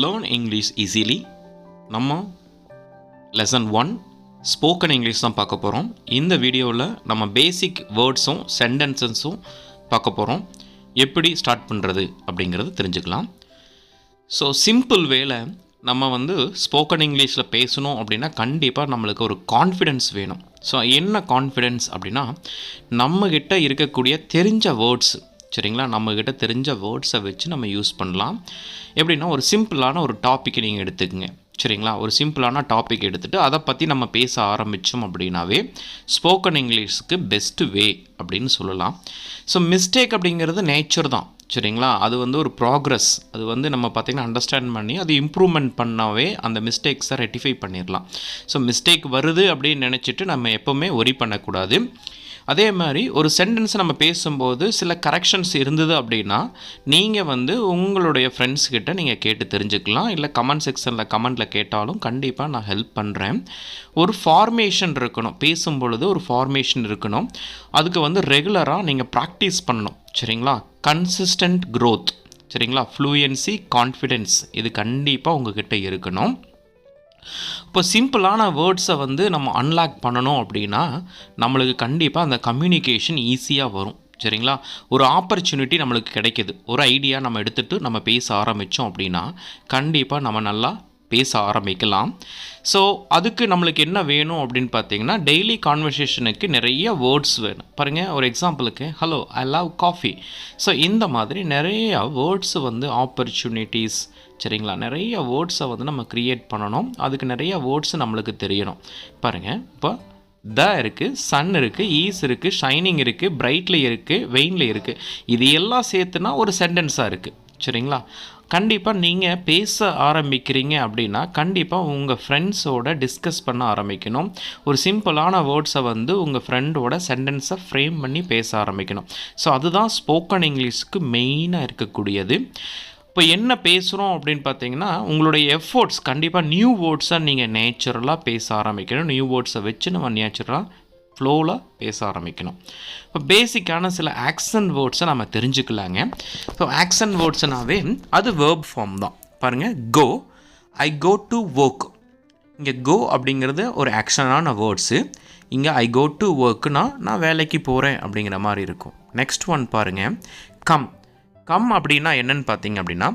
Learn English easily. நம்ம lesson 1 spoken English தான் பார்க்க போகிறோம். இந்த வீடியோவில் நம்ம பேசிக் வேர்ட்ஸும் சென்டென்சஸும் பார்க்க போகிறோம். எப்படி ஸ்டார்ட் பண்ணுறது அப்படிங்கிறது தெரிஞ்சுக்கலாம். ஸோ சிம்பிள் வேல நம்ம ஸ்போக்கன் இங்கிலீஷில் பேசணும் அப்படின்னா கண்டிப்பாக நம்மளுக்கு ஒரு கான்ஃபிடென்ஸ் வேணும். ஸோ என்ன கான்ஃபிடென்ஸ் அப்படின்னா, நம்மக்கிட்ட இருக்கக்கூடிய தெரிஞ்ச வேர்ட்ஸ், சரிங்களா, நம்மக்கிட்ட தெரிஞ்ச வேர்ட்ஸை வச்சு நம்ம யூஸ் பண்ணலாம். எப்படின்னா, ஒரு சிம்பிளான ஒரு டாப்பிக்கை நீங்கள் எடுத்துக்கங்க, சரிங்களா. ஒரு சிம்பிளான டாபிக் எடுத்துகிட்டு அதை பற்றி நம்ம பேச ஆரம்பித்தோம் அப்படின்னாவே ஸ்போக்கன் இங்கிலீஷ்க்கு பெஸ்ட்டு வே அப்படின்னு சொல்லலாம். ஸோ மிஸ்டேக் அப்படிங்கிறது நேச்சர் தான், சரிங்களா. அது ஒரு ப்ராக்ரஸ். அது நம்ம பார்த்திங்கன்னா அண்டர்ஸ்டாண்ட் பண்ணி அது இம்ப்ரூவ்மெண்ட் பண்ணாவே அந்த மிஸ்டேக்ஸை ரெட்டிஃபை பண்ணிடலாம். ஸோ மிஸ்டேக் வருது அப்படின்னு நினச்சிட்டு நம்ம எப்போவுமே ஒரி பண்ணக்கூடாது. அதே மாதிரி ஒரு சென்டென்ஸை நம்ம பேசும்போது சில கரெக்ஷன்ஸ் இருந்தது அப்படின்னா நீங்கள் உங்களுடைய ஃப்ரெண்ட்ஸ்கிட்ட நீங்கள் கேட்டு தெரிஞ்சுக்கலாம். இல்லை கமெண்ட் செக்ஷனில் கமெண்ட்டில் கேட்டாலும் கண்டிப்பாக நான் ஹெல்ப் பண்ணுறேன். ஒரு ஃபார்மேஷன் இருக்கணும், பேசும்பொழுது ஒரு ஃபார்மேஷன் இருக்கணும். அதுக்கு ரெகுலராக நீங்கள் ப்ராக்டிஸ் பண்ணணும், சரிங்களா. கன்சிஸ்டன்ட் க்ரோத், சரிங்களா. ஃப்ளூயன்சி, கான்ஃபிடென்ஸ், இது கண்டிப்பாக உங்ககிட்ட இருக்கணும். இப்போ சிம்பிளான வேர்ட்ஸை நம்ம அன்லாக் பண்ணணும் அப்படின்னா நம்மளுக்கு கண்டிப்பாக அந்த கம்யூனிகேஷன் ஈஸியாக வரும், சரிங்களா. ஒரு ஆப்பர்ச்சுனிட்டி நம்மளுக்கு கிடைக்கிது, ஒரு ஐடியா நம்ம எடுத்துகிட்டு நம்ம பேச ஆரம்பித்தோம் அப்படின்னா கண்டிப்பாக நம்ம நல்லா பேச ஆரம்பிக்கலாம். ஸோ அதுக்கு நம்மளுக்கு என்ன வேணும் அப்படின்னு பார்த்தீங்கன்னா, டெய்லி கான்வர்சேஷனுக்கு நிறைய வேர்ட்ஸ் வேணும். பாருங்கள், ஒரு எக்ஸாம்பிளுக்கு hello I love coffee. So இந்த மாதிரி நிறைய வேர்ட்ஸ் ஆப்பர்ச்சுனிட்டிஸ், சரிங்களா, நிறைய வேர்ட்ஸை நம்ம க்ரியேட் பண்ணணும். அதுக்கு நிறைய வேர்ட்ஸ் நம்மளுக்கு தெரியணும். பாருங்கள், இப்போ த இருக்குது, சன் இருக்குது, ஈஸ் இருக்குது, ஷைனிங் இருக்குது, பிரைட்லி இருக்குது, வெயின்ல இருக்குது. இது எல்லாம் சேர்த்துனா ஒரு சென்டென்ஸாக இருக்குது, சரிங்களா. கண்டிப்பாக நீங்கள் பேச ஆரம்பிக்கிறீங்க அப்படின்னா கண்டிப்பாக உங்கள் ஃப்ரெண்ட்ஸோட டிஸ்கஸ் பண்ண ஆரம்பிக்கணும். ஒரு சிம்பிளான வேர்ட்ஸை உங்கள் ஃப்ரெண்டோட சென்டென்ஸை ஃப்ரேம் பண்ணி பேச ஆரம்பிக்கணும். ஸோ அதுதான் ஸ்போக்கன் இங்கிலீஷ்க்கு மெயினாக இருக்கக்கூடியது. இப்போ என்ன பேசுகிறோம் அப்படின்னு பார்த்தீங்கன்னா, உங்களுடைய எஃபோர்ட்ஸ் கண்டிப்பாக நியூ வேர்ட்ஸை நீங்கள் நேச்சுரலாக பேச ஆரம்பிக்கணும். நியூ வேர்ட்ஸை வச்சு நம்ம நேச்சுரலாக ஃப்ளோவில் பேச ஆரம்பிக்கணும். இப்போ பேசிக்கான சில ஆக்சன் வேர்ட்ஸை நம்ம தெரிஞ்சுக்கலாங்க. ஸோ ஆக்சன் வேர்ட்ஸ்னாவே அது வேர்ப் ஃபார்ம் தான். பாருங்கள், கோ, ஐ கோ டு ஒர்க். இங்கே கோ அப்படிங்கிறது ஒரு ஆக்ஷனான வேர்ட்ஸு. இங்கே ஐ கோ டு ஒர்க்குனா நான் வேலைக்கு போகிறேன் அப்படிங்கிற மாதிரி இருக்கும். நெக்ஸ்ட் ஒன் பாருங்கள், கம். கம் அப்படின்னா என்னன்னு பார்த்தீங்க அப்படின்னா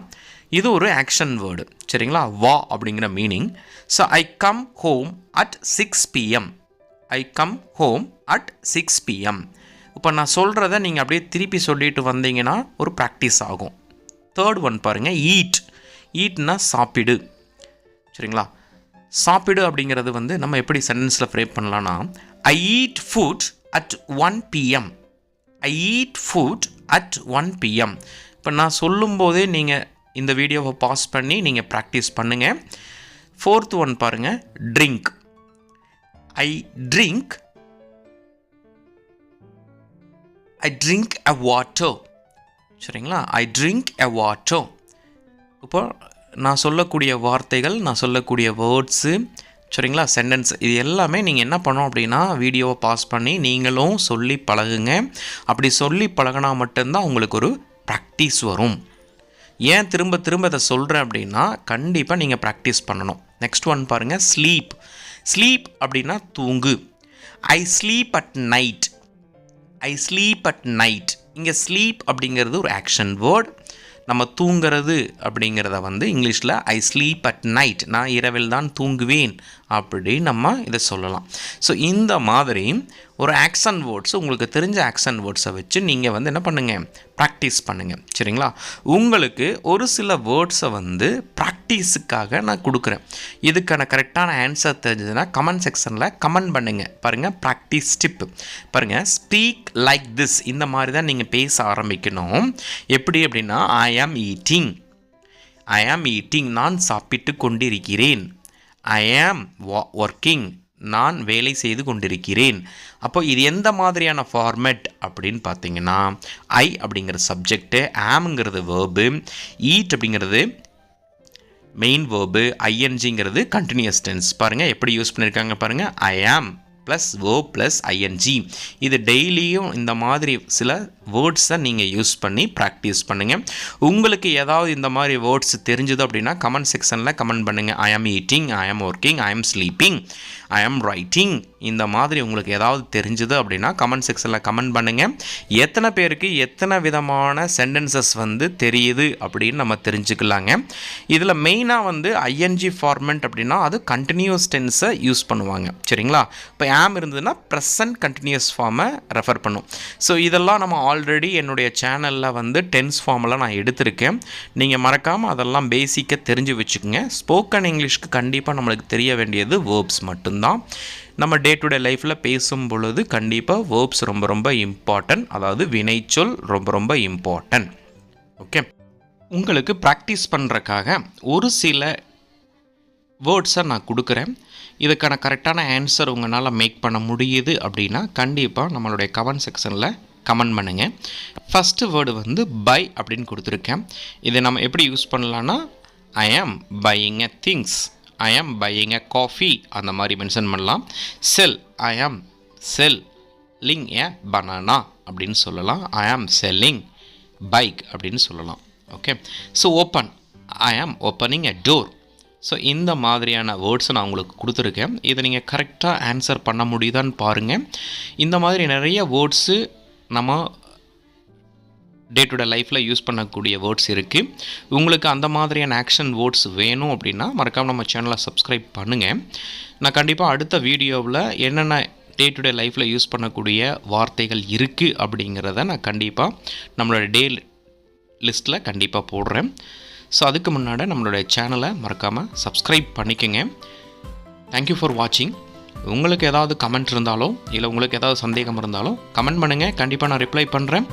இது ஒரு ஆக்ஷன் வேர்டு, சரிங்களா. வா அப்படிங்கிற meaning. So I come home at 6 PM. I come home at 6 PM. இப்போ நான் சொல்கிறத நீங்கள் அப்படியே திருப்பி சொல்லிட்டு வந்தீங்கன்னா ஒரு ப்ராக்டிஸ் ஆகும். தேர்ட் ஒன் பாருங்கள், ஈட். ஈட்னா சாப்பிடு, சரிங்களா. சாப்பிடு அப்படிங்கிறது நம்ம எப்படி சென்டென்ஸில் ஃப்ரேம் பண்ணலான்னா, I eat food at 1 PM. I eat food at 1 PM. இப்போ நான் சொல்லும்போதே நீங்கள் இந்த வீடியோவை பாஸ் பண்ணி நீங்கள் ப்ராக்டிஸ் பண்ணுங்கள். ஃபோர்த் ஒன் பாருங்கள், drink. I drink a water, சரிங்களா. I drink a water. இப்போ நான் சொல்லக்கூடிய வார்த்தைகள், நான் சொல்லக்கூடிய வேர்ட்ஸு, சரிங்களா, சென்டென்ஸ், இது எல்லாமே நீங்கள் என்ன பண்ணணும் அப்படின்னா வீடியோவை பாஸ் பண்ணி நீங்களும் சொல்லி பழகுங்க. அப்படி சொல்லி பழகினா மட்டும்தான் உங்களுக்கு ஒரு ப்ராக்டிஸ் வரும். ஏன் திரும்ப திரும்ப இதை சொல்கிறேன் அப்படின்னா கண்டிப்பாக நீங்கள் ப்ராக்டிஸ் பண்ணணும். நெக்ஸ்ட் ஒன் பாருங்கள், ஸ்லீப். ஸ்லீப் அப்படின்னா தூங்கு. I sleep at night. I sleep at night. இங்கே ஸ்லீப் அப்படிங்கிறது ஒரு ஆக்ஷன் வேர்ட். நம்ம தூங்கிறது அப்படிங்கிறத இங்கிலீஷில் ஐ ஸ்லீப் அட் நைட், நான் இரவில் தான் தூங்குவேன் அப்படி நம்ம இதை சொல்லலாம். ஸோ இந்த மாதிரி ஒரு ஆக்ஷன் வேர்ட்ஸ், உங்களுக்கு தெரிஞ்ச ஆக்ஷன் வேர்ட்ஸை வச்சு நீங்கள் என்ன பண்ணுங்கள், ப்ராக்டிஸ் பண்ணுங்கள், சரிங்களா. உங்களுக்கு ஒரு சில வேர்ட்ஸை ப்ராக்டிஸுக்காக நான் கொடுக்குறேன். இதுக்கான கரெக்டான ஆன்சர் தெரிஞ்சதுன்னா கமெண்ட் செக்ஷனில் கமெண்ட் பண்ணுங்கள். பாருங்கள், ப்ராக்டிஸ் டிப் பாருங்கள், ஸ்பீக் லைக் திஸ். இந்த மாதிரி தான் நீங்கள் பேச ஆரம்பிக்கணும். எப்படி அப்படின்னா, ஐ ஆம் ஈட்டிங். ஐ ஆம் ஈட்டிங், நான் சாப்பிட்டு கொண்டிருக்கிறேன். ஐ ஆம் ஒர்க்கிங், நான் வேலை செய்து கொண்டிருக்கிறேன். அப்போ இது எந்த மாதிரியான ஃபார்மேட் அப்படின்னு பார்த்தீங்கன்னா, ஐ அப்படிங்கிற சப்ஜெக்டு, ஆம்ங்கிறது வேர்பு, ஈட் அப்படிங்கிறது மெயின் வேர்பு, ஐஎன்ஜிங்கிறது கண்டினியூஸ் டென்ஸ். பாருங்கள் எப்படி யூஸ் பண்ணியிருக்காங்க பாருங்கள், ஐ ஆம் ப்ளஸ் verb ப்ளஸ் ing. இது டெய்லியும் இந்த மாதிரி சில வேர்ட்ஸை நீங்கள் யூஸ் பண்ணி ப்ராக்டிஸ் பண்ணுங்கள். உங்களுக்கு ஏதாவது இந்த மாதிரி வேர்ட்ஸ் தெரிஞ்சுது அப்படின்னா கமெண்ட் செக்ஷனில் கமெண்ட் பண்ணுங்கள். ஐ ஆம் ஈட்டிங், ஐ ஆம் ஒர்க்கிங், ஐ ஆம் ஸ்லீப்பிங், ஐ ஆம் ரைட்டிங். இந்த மாதிரி உங்களுக்கு ஏதாவது தெரிஞ்சுது அப்படின்னா கமெண்ட் செக்ஷனில் கமெண்ட் பண்ணுங்கள். எத்தனை பேருக்கு எத்தனை விதமான சென்டென்சஸ் வந்து தெரியுது அப்படின்னு நம்ம தெரிஞ்சுக்கலாங்க. இதில் மெயினாக வந்து ஐஎன்ஜி ஃபார்மெண்ட் அப்படின்னா அது கண்டினியூஸ் டென்ஸை யூஸ் பண்ணுவாங்க. சரிங்களா? இப்போ ஆம் இருந்ததுன்னா ப்ரெசன்ட் கண்டினியூஸ் ஃபார்மை ரெஃபர் பண்ணும். ஸோ இதெல்லாம் நம்ம ஆல்ரெடி என்னுடைய சேனலில் வந்து டென்ஸ் ஃபார்மெல்லாம் நான் எடுத்திருக்கேன். நீங்கள் மறக்காமல் அதெல்லாம் பேசிக்காக தெரிஞ்சு வச்சுக்கோங்க. ஸ்போக்கன் இங்கிலீஷ்க்கு கண்டிப்பாக நம்மளுக்கு தெரிய வேண்டியது வேர்ப்ஸ் மட்டும்தான். நம்ம டே டு டே லைஃப்பில் பேசும் பொழுது கண்டிப்பாக வேர்ப்ஸ் ரொம்ப ரொம்ப இம்பார்ட்டன்ட். அதாவது வினைச்சொல் ரொம்ப ரொம்ப இம்பார்ட்டன்ட். ஓகே, உங்களுக்கு ப்ராக்டிஸ் பண்ணுறக்காக ஒரு சில வேர்ட்ஸை நான் கொடுக்குறேன். இதுக்கான கரெக்டான ஆன்சர் உங்களால் மேக் பண்ண முடியுது அப்படின்னா கண்டிப்பாக நம்மளுடைய கமெண்ட் செக்ஷனில் கமெண்ட் பண்ணுங்கள். ஃபஸ்ட்டு வேர்டு வந்து பை அப்படின்னு கொடுத்துருக்கேன். இதை நம்ம எப்படி யூஸ் பண்ணலான்னா ஐ ஆம் பையிங் எ திங்ஸ், ஐ ஆம் பையிங் எ காஃபி அந்த மாதிரி மென்ஷன் பண்ணலாம். செல், ஐ ஆம் செல்லிங் எ பனானா அப்படின்னு சொல்லலாம். ஐ ஆம் செல்லிங் பைக் அப்படின்னு சொல்லலாம். ஓகே, ஸோ ஓப்பன், ஐ ஆம் ஓப்பனிங் எ டோர். ஸோ இந்த மாதிரியான வேர்ட்ஸை நான் உங்களுக்கு கொடுத்துருக்கேன். இதை நீங்கள் கரெக்டாக ஆன்சர் பண்ண முடியுதான்னு பாருங்கள். இந்த மாதிரி நிறைய வேர்ட்ஸு நம்ம டே டு டே லைஃப்பில் யூஸ் பண்ணக்கூடிய வேர்ட்ஸ் இருக்குது. உங்களுக்கு அந்த மாதிரியான ஆக்ஷன் வேர்ட்ஸ் வேணும் அப்படின்னா மறக்காமல் நம்ம சேனலை சப்ஸ்கிரைப் பண்ணுங்கள். நான் கண்டிப்பாக அடுத்த வீடியோவில் என்னென்ன டே டு டே லைஃப்பில் யூஸ் பண்ணக்கூடிய வார்த்தைகள் இருக்குது அப்படிங்கிறத நான் கண்டிப்பாக நம்மளோட டே லிஸ்ட்டில் கண்டிப்பாக போடுறேன். ஸோ அதுக்கு முன்னாடி நம்மளுடைய சேனலை மறக்காமல் சப்ஸ்கிரைப் பண்ணிக்கோங்க. தேங்க்யூ ஃபார் வாட்சிங். உங்களுக்கு ஏதாவது கமெண்ட் இருந்தாலோ இல்லை உங்களுக்கு ஏதாவது சந்தேகம் இருந்தாலோ கமெண்ட் பண்ணுங்கள். கண்டிப்பாக நான் ரிப்ளை பண்ணுறேன்.